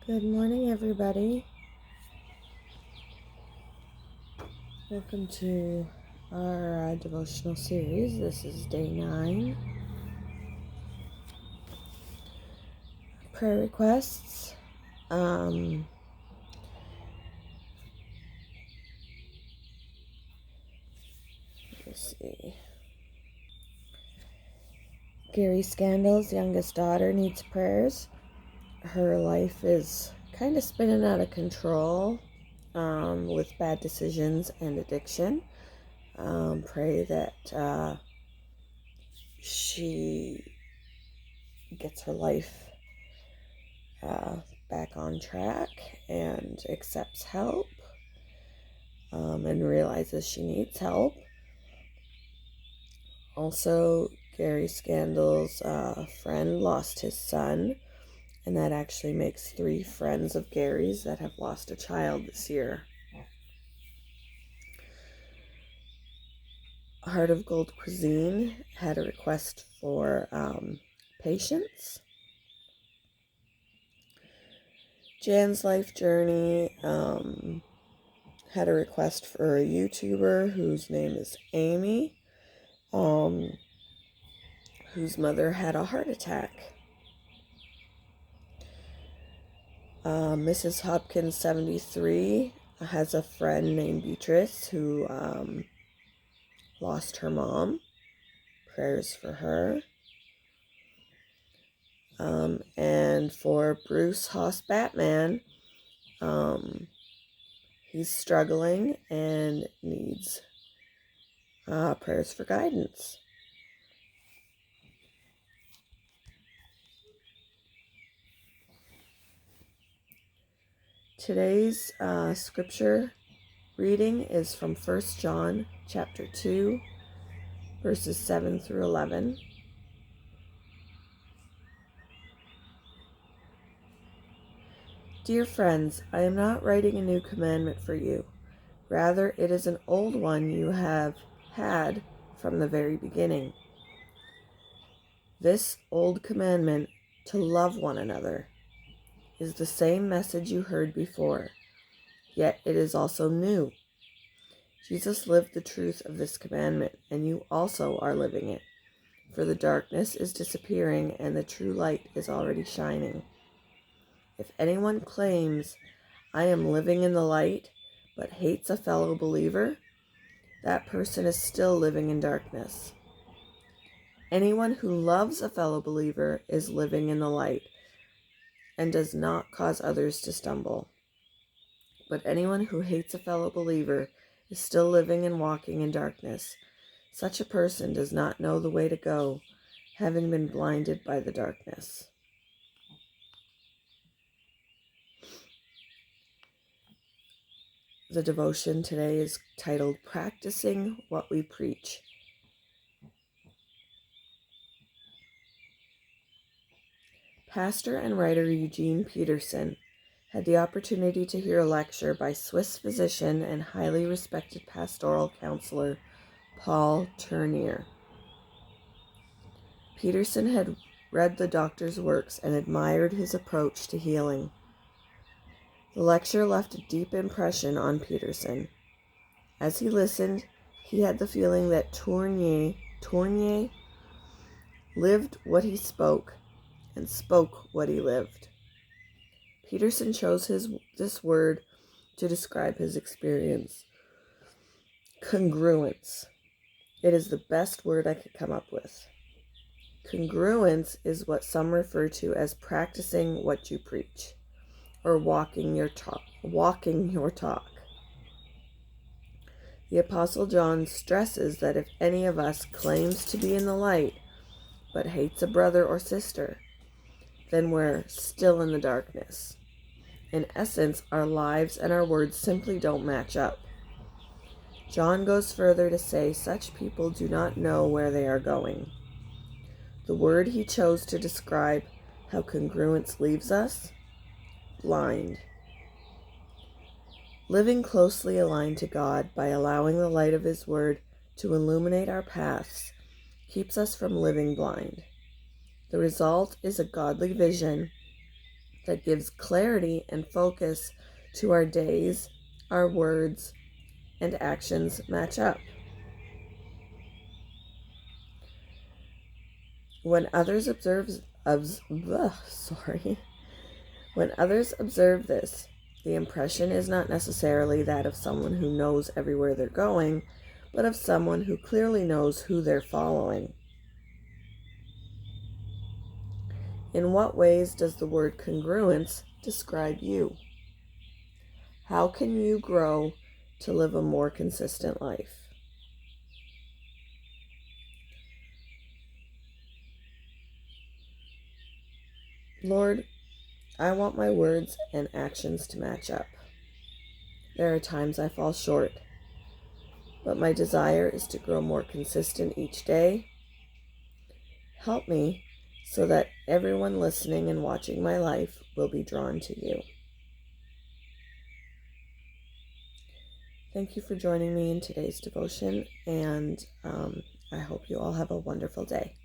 Good morning, everybody. Welcome to our devotional series. This is day 9. Prayer requests. Let's see. Gary Scandal's youngest daughter needs prayers. Her life is kind of spinning out of control with bad decisions and addiction. Pray that she gets her life back on track and accepts help and realizes she needs help. Also, Gary Scandal's friend lost his son, and that actually makes 3 friends of Gary's that have lost a child this year. Heart of Gold Cuisine had a request for patience. Jan's Life Journey had a request for a YouTuber whose name is Amy, whose mother had a heart attack. Mrs. Hopkins 73 has a friend named Beatrice who lost her mom. Prayers for her. And for Bruce Haas Batman, he's struggling and needs prayers for guidance. Today's scripture reading is from 1 John chapter 2, verses 7 through 11. Dear friends, I am not writing a new commandment for you. Rather, it is an old one you have had from the very beginning. This old commandment, to love one another, is the same message you heard before, yet it is also new. Jesus lived the truth of this commandment, and you also are living it. For the darkness is disappearing, and the true light is already shining. If anyone claims, I am living in the light, but hates a fellow believer, that person is still living in darkness. Anyone who loves a fellow believer is living in the light and does not cause others to stumble. But anyone who hates a fellow believer is still living and walking in darkness. Such a person does not know the way to go, having been blinded by the darkness. The devotion today is titled Practicing What We Preach. Pastor and writer Eugene Peterson had the opportunity to hear a lecture by Swiss physician and highly respected pastoral counselor Paul Tournier. Peterson had read the doctor's works and admired his approach to healing. The lecture left a deep impression on Peterson. As he listened, he had the feeling that Tournier lived what he spoke and spoke what he lived. Peterson chose this word to describe his experience. Congruence. It is the best word I could come up with. Congruence is what some refer to as practicing what you preach, or walking your talk. The Apostle John stresses that if any of us claims to be in the light, but hates a brother or sister, then we're still in the darkness. In essence, our lives and our words simply don't match up. John goes further to say such people do not know where they are going. The word he chose to describe how congruence leaves us: blind. Living closely aligned to God by allowing the light of his word to illuminate our paths keeps us from living blind. The result is a godly vision that gives clarity and focus to our days, our words, and actions match up. When others observe this, the impression is not necessarily that of someone who knows everywhere they're going, but of someone who clearly knows who they're following. In what ways does the word congruence describe you? How can you grow to live a more consistent life? Lord, I want my words and actions to match up. There are times I fall short, but my desire is to grow more consistent each day. Help me so that everyone listening and watching my life will be drawn to you. Thank you for joining me in today's devotion, and I hope you all have a wonderful day.